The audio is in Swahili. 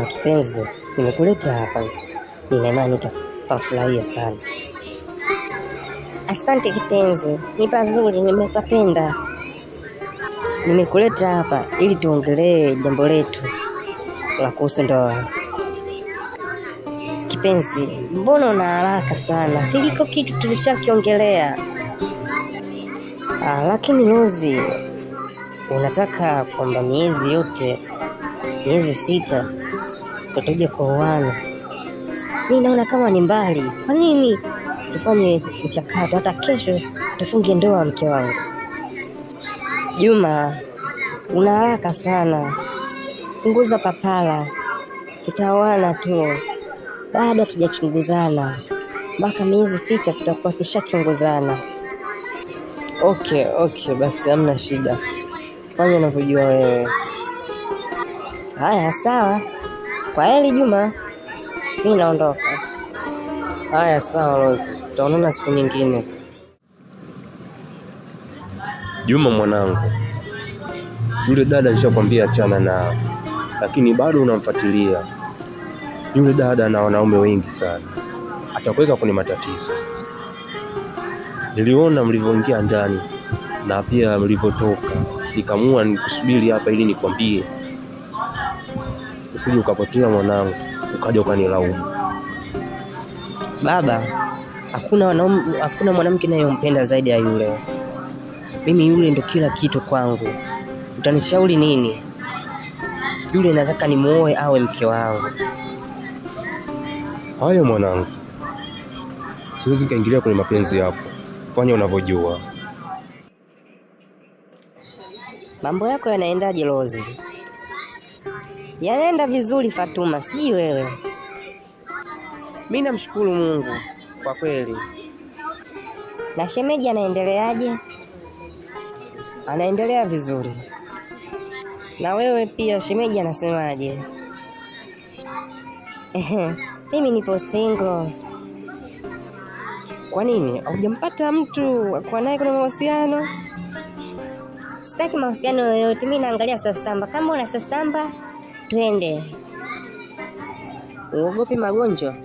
Kipenzi, nimekuleta hapa. Nina imani utafurahia sana. Asante kipenzi, ni pazuri, nimepapenda. Nimekuleta hapa ili tuongelee jambo letu la kuhusu ndoa. Kipenzi, mbona una haraka sana? Siliko kitu tulishakiongelea. Lakini Rozi, unataka kwamba miezi 6 tutaje kuoana. Mimi naona kama ni mbali. Kwa nini tufanye mchakato hata kesho tufunge ndoa, mke wangu? Juma, una haraka sana. Punguza papala. Tutaoana tu. Bado hatujachunguzana. Mpaka miezi 6 tutakuwa tushachunguzana. Okay, basi hamna shida. Fanya unavyojua wewe. Haya, sawa. Kwa heri Juma. Mimi naondoka. Haya, sawa Rose. Tutaonana siku nyingine. Juma mwanangu, yule dada nishakwambia achana na, lakini bado unamfuatilia. Yule dada na wanaume wengi sana, atakuweka kwenye matatizo. Niliona mlivyoingia ndani na pia mlivyotoka, nikamua nikusubiri hapa ili nikwambie, usije ukapotea mwanangu, ukaja ukanilaumu. Baba, hakuna mwanamke ninayompenda zaidi ya yule. Mimi yule ndo kila kitu kwangu. Utanishauri nini? Yule nataka nimuoe awe mke wangu. Haya mwanangu, siwezi kaingilia kwenye mapenzi yako. Fanya unavyojua. Mambo yako yanaendaje Rozi? Yanaenda vizuri Fatuma, siji wewe. Mimi namshukuru Mungu kwa kweli. Na shemeji anaendeleaje? Anaendelea vizuri. Na wewe pia shemeji anasemaje? Mimi nipo single. Kwa nini? Hujampata mtu kwa naye kuna mahusiano? Sitaki mahusiano yoyote, mimi naangalia sasamba. Kama una sasamba, twende. Uogopi magonjwa?